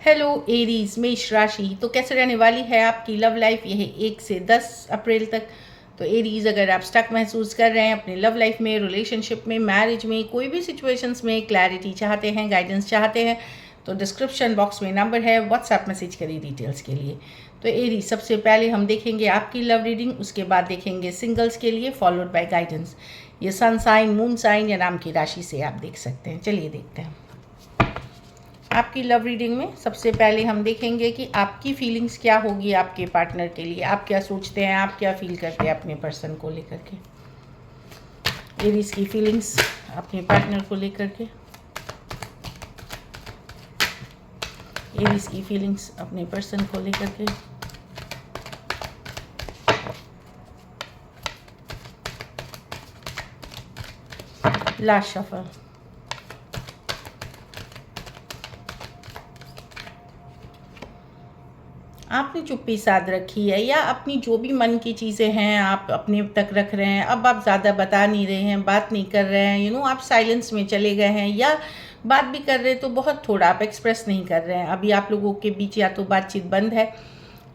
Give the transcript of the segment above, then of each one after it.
Hello Aries मेष राशि, तो कैसे रहने वाली है आपकी लव लाइफ यह 1 से 10 अप्रैल तक। तो एरीज, अगर आप स्टक महसूस कर रहे हैं अपने लव लाइफ में, रिलेशनशिप में, मैरिज में, कोई भी सिचुएशंस में क्लैरिटी चाहते हैं, गाइडेंस चाहते हैं, तो डिस्क्रिप्शन बॉक्स में नंबर है, व्हाट्सएप मैसेज करिए डिटेल्स के लिए। तो एरीज, सबसे पहले हम देखेंगे आपकी लव रीडिंग, उसके बाद देखेंगे सिंगल्स के लिए, फॉलोड बाय गाइडेंस। ये सन साइन, मून साइन या नाम की राशि से आप देख सकते हैं। चलिए देखते हैं आपकी लव रीडिंग में। सबसे पहले हम देखेंगे कि आपकी फीलिंग्स क्या होगी आपके पार्टनर के लिए, आप क्या सोचते हैं, आप क्या फील करते हैं अपने पर्सन को लेकर के। एरीज की फीलिंग्स अपने पार्टनर को लेकर के। एरीज की फीलिंग्स अपने पर्सन को लेकर के। Last shuffle. आपने चुप्पी साध रखी है, या अपनी जो भी मन की चीज़ें हैं आप अपने तक रख रहे हैं। अब आप ज़्यादा बता नहीं रहे हैं, बात नहीं कर रहे हैं, आप साइलेंस में चले गए हैं, या बात भी कर रहे हैं तो बहुत थोड़ा, आप एक्सप्रेस नहीं कर रहे हैं। अभी आप लोगों के बीच या तो बातचीत बंद है,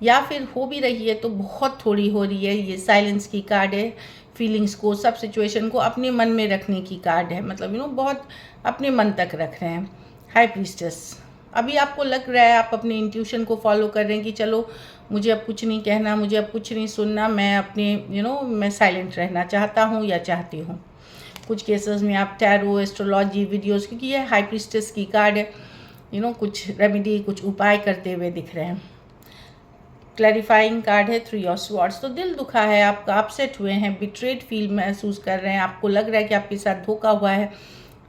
या फिर हो भी रही है तो बहुत थोड़ी हो रही है। ये साइलेंस की कार्ड है। फीलिंग्स को, सब सिचुएशन को अपने मन में रखने की कार्ड है। मतलब बहुत अपने मन तक रख रहे हैं। हाई प्रीस्टेस, अभी आपको लग रहा है आप अपने इंट्यूशन को फॉलो कर रहे हैं कि चलो मुझे अब कुछ नहीं कहना, मुझे अब कुछ नहीं सुनना, मैं अपने मैं साइलेंट रहना चाहता हूँ या चाहती हूँ। कुछ केसेस में आप टैरो, एस्ट्रोलॉजी वीडियोस, क्योंकि ये हाई प्रीस्टेस की कार्ड है, कुछ रेमेडी, कुछ उपाय करते हुए दिख रहे हैं। क्लैरिफाइंग कार्ड है 3 ऑफ स्वॉर्ड्स। तो दिल दुखा है आपका, अपसेट हुए हैं, बिट्रेड फील महसूस कर रहे हैं, आपको लग रहा है कि आपके साथ धोखा हुआ है,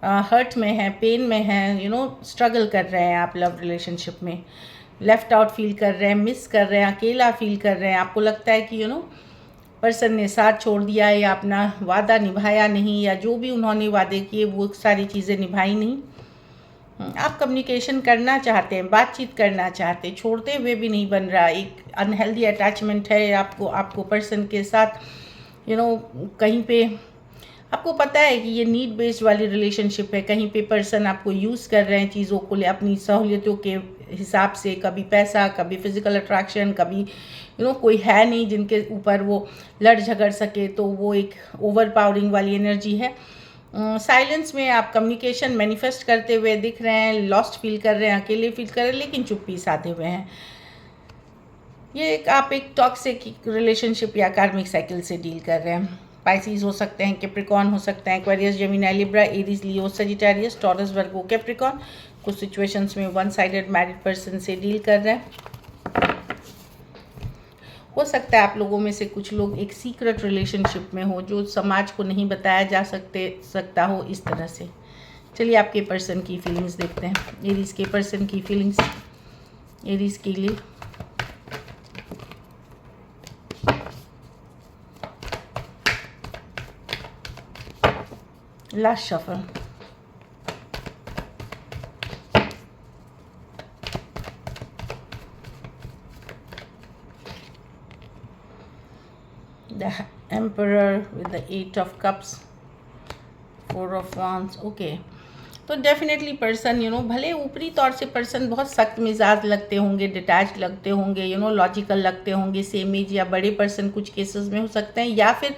हर्ट में है, पेन में है, स्ट्रगल कर रहे हैं आप लव रिलेशनशिप में। लेफ्ट आउट फील कर रहे हैं, मिस कर रहे हैं, अकेला फील कर रहे हैं। आपको लगता है कि पर्सन ने साथ छोड़ दिया है, या अपना वादा निभाया नहीं, या जो भी उन्होंने वादे किए वो सारी चीज़ें निभाई नहीं। आप कम्युनिकेशन करना चाहते हैं, बातचीत करना चाहते हैं, छोड़ते हुए भी नहीं बन रहा। एक अनहेल्दी अटैचमेंट है आपको पर्सन के साथ। कहीं पे आपको पता है कि ये नीड बेस्ड वाली रिलेशनशिप है। कहीं पे पर्सन आपको यूज़ कर रहे हैं चीज़ों को ले अपनी सहूलियतों के हिसाब से। कभी पैसा, कभी फिजिकल अट्रैक्शन, कभी कोई है नहीं जिनके ऊपर वो लड़ झगड़ सके, तो वो एक ओवर पावरिंग वाली एनर्जी है। साइलेंस में आप कम्युनिकेशन मैनिफेस्ट करते हुए दिख रहे हैं, लॉस्ट फील कर रहे हैं, अकेले फील कर रहे हैं, लेकिन चुप्पी साधे हुए हैं। ये आप एक टॉक्सिक रिलेशनशिप या कार्मिक साइकिल से डील कर रहे हैं। पाइसिस हो सकते हैं, कैप्रिकॉर्न हो सकते हैं, Aquarius, Gemini, Libra, Aries, Leo, Sagittarius, taurus, वर्गो, कैप्रिकॉर्न। कुछ सिचुएशंस में वन साइडेड मैरिड पर्सन से डील कर रहे हैं। हो सकता है आप लोगों में से कुछ लोग एक सीक्रेट रिलेशनशिप में हो, जो समाज को नहीं बताया जा सकता हो इस तरह से। चलिए आपके पर्सन की फीलिंग्स देखते हैं। एरीज के पर्सन की फीलिंग्स एरीज के लिए। Last shuffle. The Emperor with the 8 of Cups, 4 of Wands. Okay, तो डेफिनेटली पर्सन भले ऊपरी तौर से पर्सन बहुत सख्त मिजाज लगते होंगे, डिटैच लगते होंगे, लॉजिकल लगते होंगे, सेम एज या बड़े पर्सन कुछ केसेस में हो सकते हैं, या फिर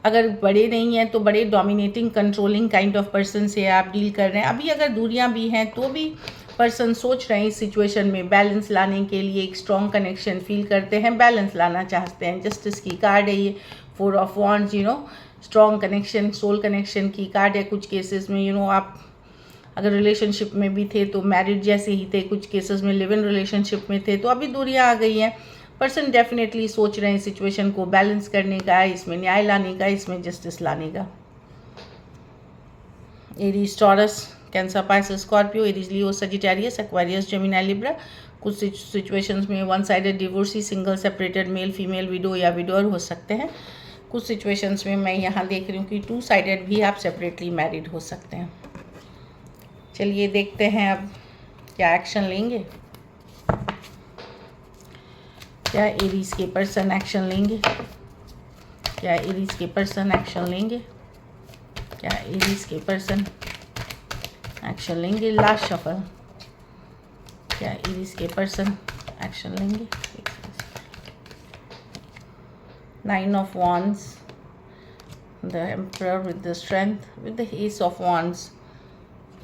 अगर बड़े नहीं हैं तो बड़े dominating, controlling kind of person से आप डील कर रहे हैं। अभी अगर दूरियां भी हैं तो भी पर्सन सोच रहे हैं इस सिचुएशन में बैलेंस लाने के लिए, एक स्ट्रॉन्ग कनेक्शन फील करते हैं, बैलेंस लाना चाहते हैं। जस्टिस की कार्ड है ये, 4 of wands. Strong connection, soul connection की कार्ड है। कुछ केसेस में आप अगर रिलेशनशिप में भी थे तो मैरिड जैसे ही थे, कुछ केसेस में लिव इन रिलेशनशिप में थे, तो अभी दूरियां आ गई हैं। पर्सन डेफिनेटली सोच रहे हैं सिचुएशन को बैलेंस करने का, इसमें न्याय लाने का, इसमें जस्टिस लाने का। Aries, Taurus, Cancer, Pisces, Scorpio, Aries, Leo, Sagittarius, Aquarius, Gemini, Libra. कुछ सिचुएशंस में one sided divorcee, single, separated, male female, widow या विडोअर हो सकते हैं। कुछ सिचुएशंस में मैं यहाँ देख रही हूँ कि 2 साइडेड भी आप सेपरेटली मैरिड हो सकते हैं। चलिए देखते हैं अब क्या एक्शन लेंगे, क्या एरीज के पर्सन एक्शन लेंगे, क्या एरीज के पर्सन एक्शन लेंगे, क्या एरीज के पर्सन एक्शन लेंगे। Last shuffle. क्या एरीज के पर्सन एक्शन लेंगे? 9 of Wands, the Emperor with the Strength, with the Ace of Wands.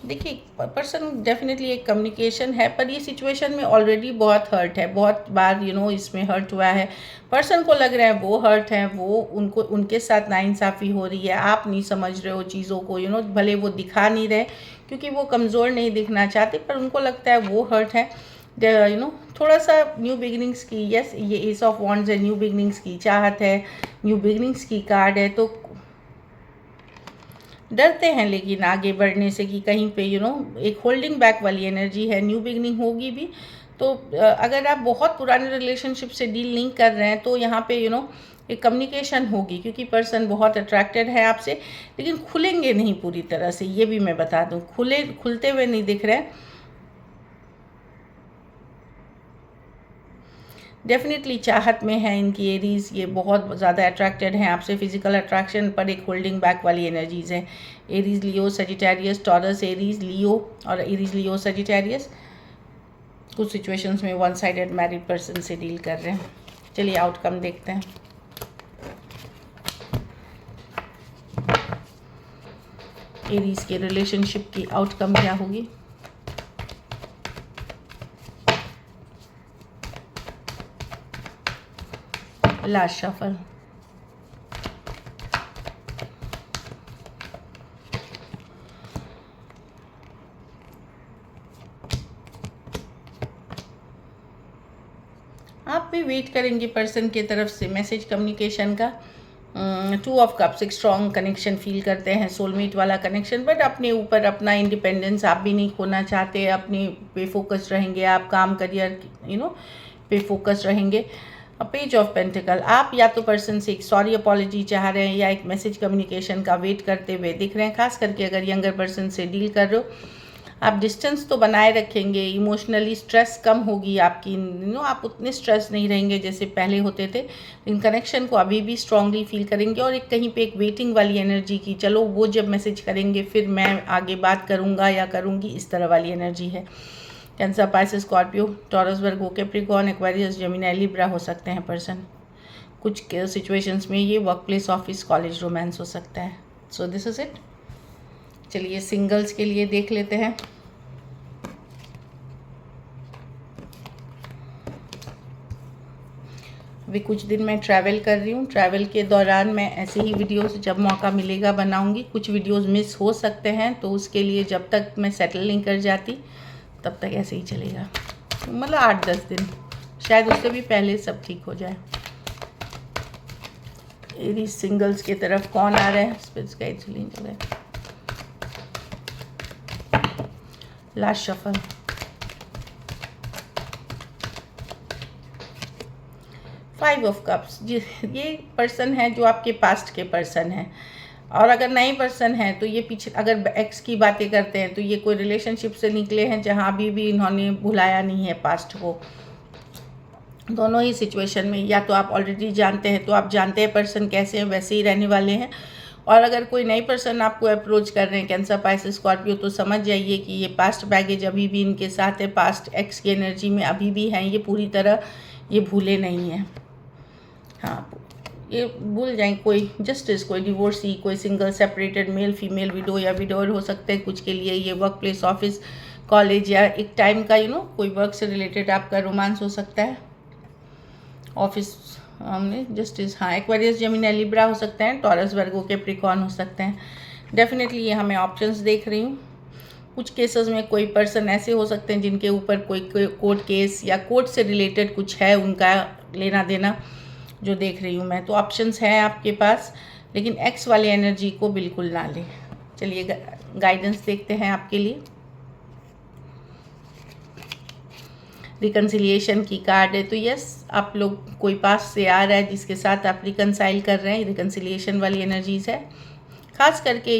देखिए पर्सन डेफिनेटली एक कम्युनिकेशन है, पर ये सिचुएशन में ऑलरेडी बहुत हर्ट है, बहुत बार इसमें हर्ट हुआ है। पर्सन को लग रहा है वो हर्ट है, वो उनको उनके साथ नाइंसाफ़ी हो रही है, आप नहीं समझ रहे हो चीज़ों को, भले वो दिखा नहीं रहे क्योंकि वो कमज़ोर नहीं दिखना चाहते, पर उनको लगता है वो हर्ट है। थोड़ा सा न्यू बिगिनिंग्स की, यस ये एस ऑफ वॉन्ड्स है, न्यू बिगिनिंग्स की चाहत है, न्यू बिगिनिंग्स की कार्ड है। तो डरते हैं लेकिन आगे बढ़ने से कि कहीं पे एक होल्डिंग बैक वाली एनर्जी है। न्यू बिगनिंग होगी भी तो अगर आप बहुत पुराने रिलेशनशिप से डील नहीं कर रहे हैं तो यहाँ पे एक कम्युनिकेशन होगी, क्योंकि पर्सन बहुत अट्रैक्टेड है आपसे, लेकिन खुलेंगे नहीं पूरी तरह से, ये भी मैं बता दूँ, खुलते हुए नहीं दिख रहे हैं। डेफिनेटली चाहत में है इनकी एरीज, ये बहुत ज़्यादा अट्रैक्टेड हैं आपसे, फिजिकल अट्रैक्शन पर एक होल्डिंग बैक वाली एनर्जीज़ है। Aries Leo Sagittarius, taurus Aries Leo और एरीज लियो सजिटेरियस कुछ सिचुएशंस में वन साइडेड मैरिड पर्सन से डील कर रहे हैं। चलिए आउटकम देखते हैं। एरीज के रिलेशनशिप की आउटकम क्या होगी? लास्ट शफल, आप भी वेट करेंगे पर्सन की तरफ से मैसेज कम्युनिकेशन का। 2 ऑफ कप्स, एक स्ट्रॉन्ग कनेक्शन फील करते हैं, सोलमेट वाला कनेक्शन, बट अपने ऊपर अपना इंडिपेंडेंस आप भी नहीं खोना चाहते, अपने पे फोकस रहेंगे, आप काम करियर पे फोकस रहेंगे। पेज ऑफ पेंटिकल, आप या तो पर्सन से एक सॉरी अपॉलॉजी चाह रहे हैं या एक मैसेज कम्युनिकेशन का वेट करते हुए दिख रहे हैं। खास करके अगर यंगर पर्सन से डील कर रहे हो, आप डिस्टेंस तो बनाए रखेंगे, इमोशनली स्ट्रेस कम होगी आपकी, आप उतने स्ट्रेस नहीं रहेंगे जैसे पहले होते थे, इन कनेक्शन को अभी भी स्ट्रांगली फील करेंगे। और एक कहीं पे एक वेटिंग वाली एनर्जी की, चलो वो जब मैसेज करेंगे फिर मैं आगे बात करूँगा या करूँगी, इस तरह वाली एनर्जी है। कैंसर, पाइसेस, स्कॉर्पियो, टॉरस, वर्गो, कैप्रिकॉर्न, एक्वेरियस, जेमिनी, लिब्रा हो सकते हैं पर्सन। कुछ सिचुएशंस में ये work place, office, college, romance हो सकता है। So this is it. चलिए सिंगल्स के लिए देख लेते हैं। अभी कुछ दिन मैं ट्रैवल कर रही हूँ, ट्रैवल के दौरान मैं ऐसे ही वीडियोस जब मौका मिलेगा बनाऊँगी। कुछ वीडियोस मिस हो सकते हैं, तो उसके लिए जब तक मैं सेटल नहीं कर जाती तब तक ऐसे ही चलेगा, मतलब 8-10 दिन, शायद उससे भी पहले सब ठीक हो जाए। एरीज सिंगल्स की तरफ कौन आ रहा है? स्पिरिट्स गाइड्स लीड है। Last shuffle, five of cups, ये पर्सन है जो आपके पास्ट के पर्सन है, और अगर नए पर्सन है तो ये पीछे, अगर एक्स की बातें करते हैं तो ये कोई रिलेशनशिप से निकले हैं जहाँ अभी भी इन्होंने भुलाया नहीं है पास्ट को। दोनों ही सिचुएशन में या तो आप ऑलरेडी जानते हैं, तो आप जानते हैं पर्सन कैसे हैं, वैसे ही रहने वाले हैं। और अगर कोई नई पर्सन आपको अप्रोच कर रहे हैं, कैंसर, पाइसेस, स्कॉर्पियो, तो समझ जाइए कि ये पास्ट बैगेज अभी भी इनके साथ है, पास्ट एक्स की एनर्जी में अभी भी हैं, ये पूरी तरह ये भूले नहीं हैं। हाँ, ये भूल जाएं। कोई जस्टिस, कोई डिवोर्सी, कोई single, separated, male, female, widow या विडोर हो सकते हैं। कुछ के लिए ये वर्क प्लेस, ऑफिस, कॉलेज या एक टाइम का कोई वर्क से रिलेटेड आपका रोमांस हो सकता है। ऑफिस हमने जस्टिस, हाँ, एक्वेरियस, जेमिनी, लिब्रा हो सकते हैं, टॉरस, वर्गो, कैप्रिकॉर्न हो सकते हैं। डेफिनेटली ये हमें ऑप्शंस देख रही हूँ। कुछ केसेस में कोई पर्सन ऐसे हो सकते हैं जिनके ऊपर कोई कोर्ट केस या कोर्ट से रिलेटेड कुछ है, उनका लेना देना जो देख रही हूँ मैं। तो ऑप्शंस हैं आपके पास, लेकिन एक्स वाली एनर्जी को बिल्कुल ना लें। चलिए गाइडेंस देखते हैं आपके लिए। रिकन्सिलिएशन की कार्ड है, तो यस, आप लोग कोई पास से आ रहा है जिसके साथ आप रिकन्साइल कर रहे हैं, रिकन्सिलिएशन वाली एनर्जीज है। खास करके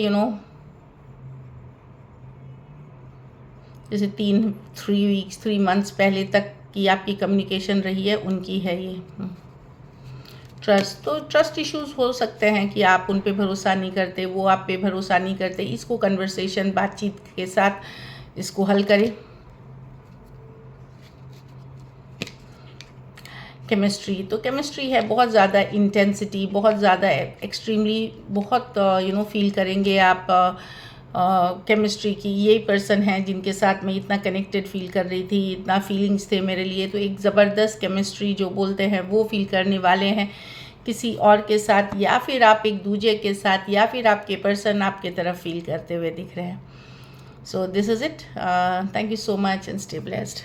जैसे 3 वीक्स 3 मंथ्स पहले तक की आपकी कम्युनिकेशन रही है, उनकी है ये। ट्रस्ट, तो ट्रस्ट इश्यूज हो सकते हैं कि आप उन पे भरोसा नहीं करते, वो आप पे भरोसा नहीं करते। इसको कन्वर्सेशन, बातचीत के साथ इसको हल करें। केमिस्ट्री, तो केमिस्ट्री है बहुत ज़्यादा इंटेंसिटी, बहुत ज़्यादा एक्सट्रीमली, बहुत फील करेंगे आप केमिस्ट्री की। ये पर्सन है जिनके साथ मैं इतना कनेक्टेड फील कर रही थी, इतना फीलिंग्स थे मेरे लिए, तो एक ज़बरदस्त केमिस्ट्री जो बोलते हैं वो फील करने वाले हैं किसी और के साथ, या फिर आप एक दूजे के साथ, या फिर आपके पर्सन आपके तरफ फील करते हुए दिख रहे हैं। So this is it. Thank you so much and stay blessed.